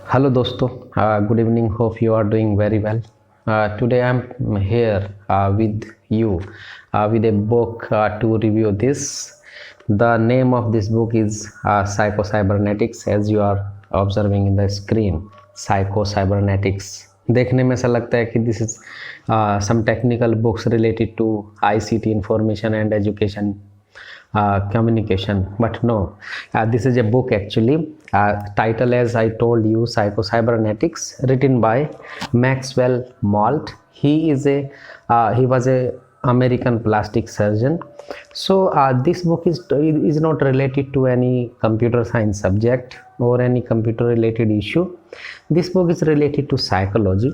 Hello दोस्तों, good evening. Hope you are doing very well. Today I'm here with you with a book to review this. The name of this book is Psycho-Cybernetics, as you are observing in the screen. Psycho-Cybernetics. देखने में ऐसा लगता है कि this is some technical books related to ICT, information and education communication, but no, this is a book actually. Title, as I told you, Psycho-Cybernetics, written by Maxwell Malt. He was a American plastic surgeon. So this book is not related to any computer science subject or any computer related issue. This book is related to psychology.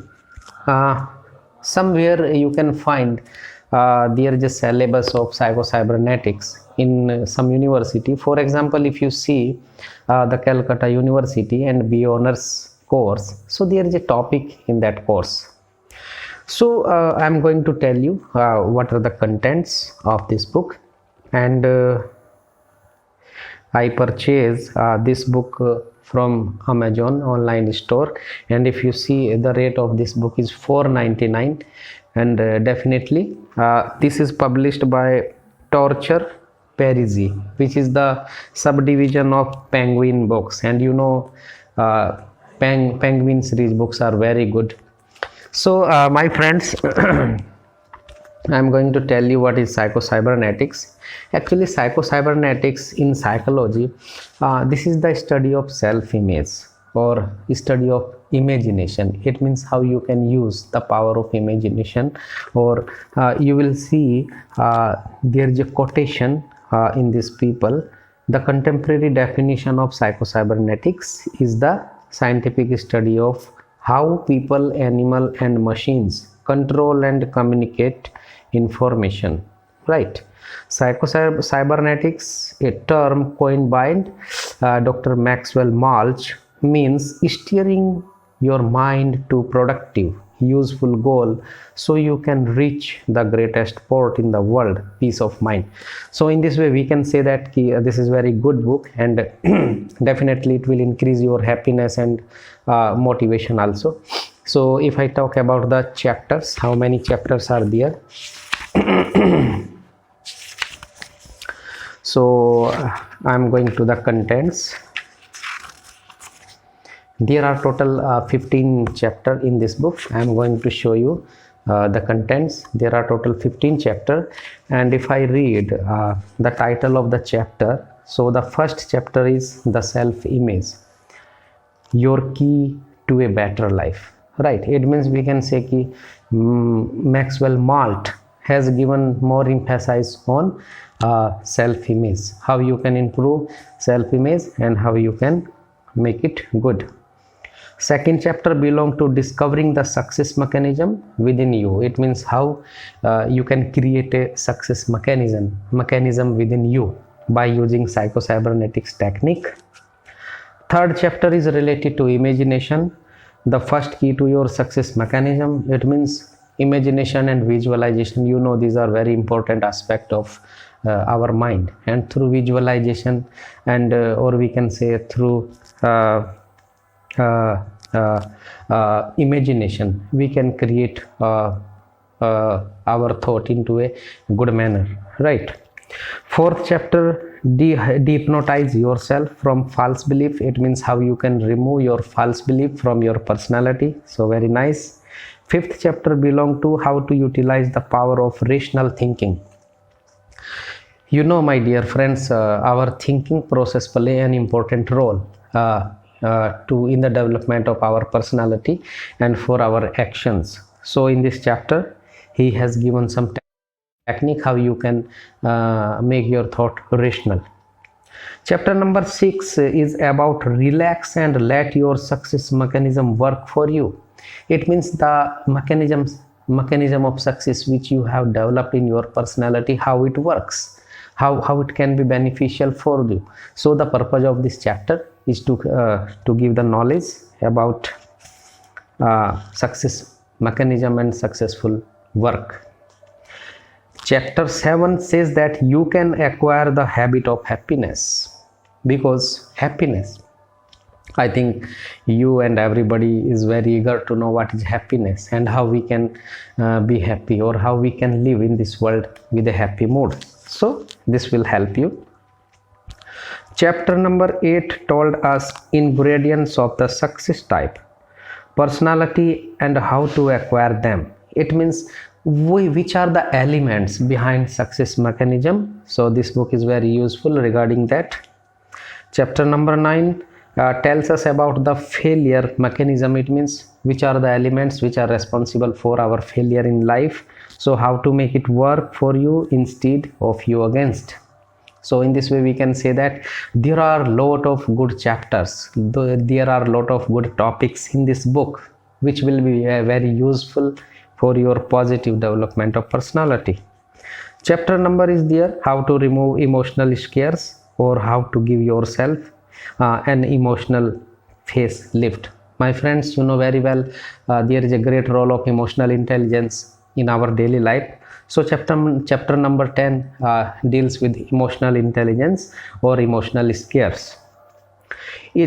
Somewhere you can find there is a syllabus of Psycho-Cybernetics in some university. For example, if you see the Calcutta University and B honors course, so there is a topic in that course. So I am going to tell you what are the contents of this book, and I purchased this book from Amazon online store, and if you see, the rate of this book is $4.99, and definitely this is published by Torture Parisi, which is the subdivision of Penguin Books, and you know Penguin series books are very good. So my friends, I am going to tell you what is Psycho-Cybernetics. Actually, Psycho-Cybernetics in psychology, this is the study of self-image or study of imagination. It means how you can use the power of imagination, or you will see there is a quotation in these people. The contemporary definition of Psycho-Cybernetics is the scientific study of how people, animal and machines control and communicate information, right? Psycho-Cybernetics, a term coined by Dr. Maxwell Maltz, means steering your mind to productive, useful goal so you can reach the greatest port in the world, peace of mind. So in this way we can say that this is very good book, and definitely it will increase your happiness and motivation also. So if I talk about the chapters, how many chapters are there? So I'm going to the contents. There are total 15 chapter in this book. I am going to show you the contents. There are total 15 chapter, and if I read the title of the chapter, so the first chapter is the self-image, your key to a better life, right? It means we can say ki Maxwell Malt has given more emphasis on self-image, how you can improve self-image and how you can make it good. Second chapter belong to discovering the success mechanism within you. It means how you can create a success mechanism within you by using Psycho-Cybernetics technique. Third chapter is related to imagination, the first key to your success mechanism. It means imagination and visualization. You know, these are very important aspect of our mind, and through visualization and or we can say through imagination, we can create our thought into a good manner, right? Fourth chapter, dehypnotize yourself from false belief. It means how you can remove your false belief from your personality. So very nice. Fifth chapter belong to how to utilize the power of rational thinking. You know, my dear friends, our thinking process play an important role in the development of our personality and for our actions. So in this chapter he has given some technique how you can make your thought rational. Chapter number 6 is about relax and let your success mechanism work for you. It means the mechanism of success which you have developed in your personality, how it works, how it can be beneficial for you. So the purpose of this chapter is to give the knowledge about success mechanism and successful work. Chapter 7 says that you can acquire the habit of happiness, because happiness I think you and everybody is very eager to know what is happiness and how we can be happy, or how we can live in this world with a happy mood. So this will help you. Chapter number 8 told us ingredients of the success type, personality, and how to acquire them. It means which are the elements behind success mechanism. So this book is very useful regarding that. Chapter number 9 tells us about the failure mechanism. It means which are the elements which are responsible for our failure in life. So how to make it work for you instead of you against. So in this way we can say that there are a lot of good chapters, there are a lot of good topics in this book which will be very useful for your positive development of personality. Chapter number is there, how to remove emotional scares, or how to give yourself an emotional facelift. My friends, you know very well there is a great role of emotional intelligence in our daily life. So chapter number 10 deals with emotional intelligence or emotional scares.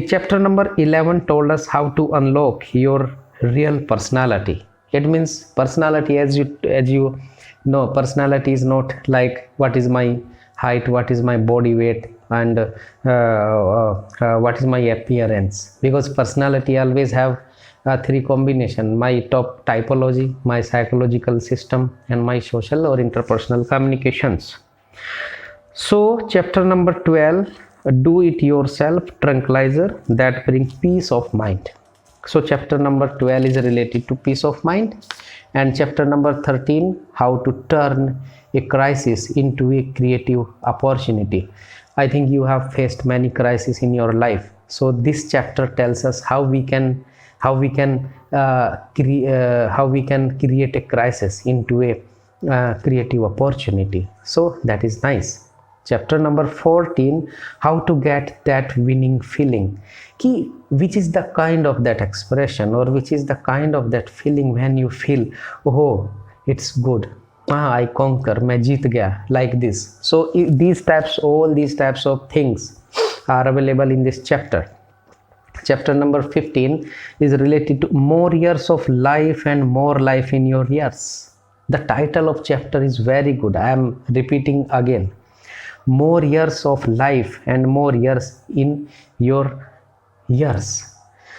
Chapter number 11 told us how to unlock your real personality. It means personality, as you know, personality is not like what is my height, what is my body weight, and what is my appearance, because personality always have three combination: my top typology, my psychological system, and my social or interpersonal communications. So chapter number 12, do it yourself tranquilizer that bring peace of mind. So chapter number 12 is related to peace of mind. And chapter number 13, how to turn a crisis into a creative opportunity. I think you have faced many crises in your life. So this chapter tells us how we can create a crisis into a creative opportunity. So that is nice. Chapter number 14, how to get that winning feeling. Which is the kind of that expression, or which is the kind of that feeling when you feel, oh, it's good, I conquer, मैं जीत गया, like this. So all these types of things are available in this chapter. Chapter number 15 is related to more years of life and more life in your years. The title of chapter is very good. I am repeating again. More years of life and more years in your years.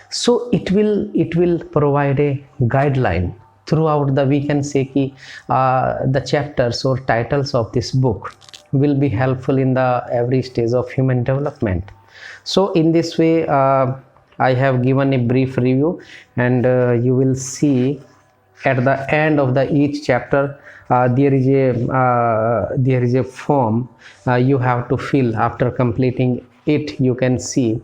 So it will provide a guideline throughout the, we can say the chapters or titles of this book will be helpful in the every stage of human development. So in this way I have given a brief review, and you will see at the end of each chapter there is a form you have to fill. After completing it, you can see.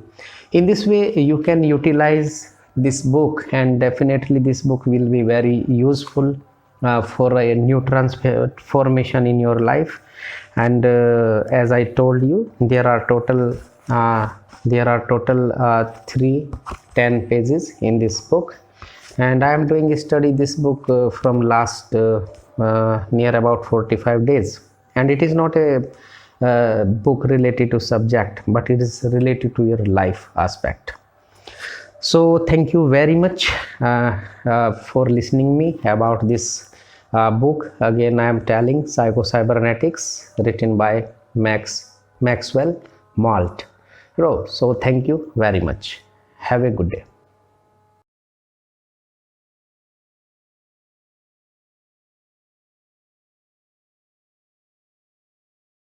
In this way you can utilize this book, and definitely this book will be very useful for a new transformation in your life. And as I told you, there are total 10 pages in this book, and I am doing a study this book from last near about 45 days, and it is not a book related to subject, but it is related to your life aspect. So thank you very much for listening me about this book. Again, I am telling Psycho-Cybernetics, written by Maxwell Maltz. So thank you very much. Have a good day.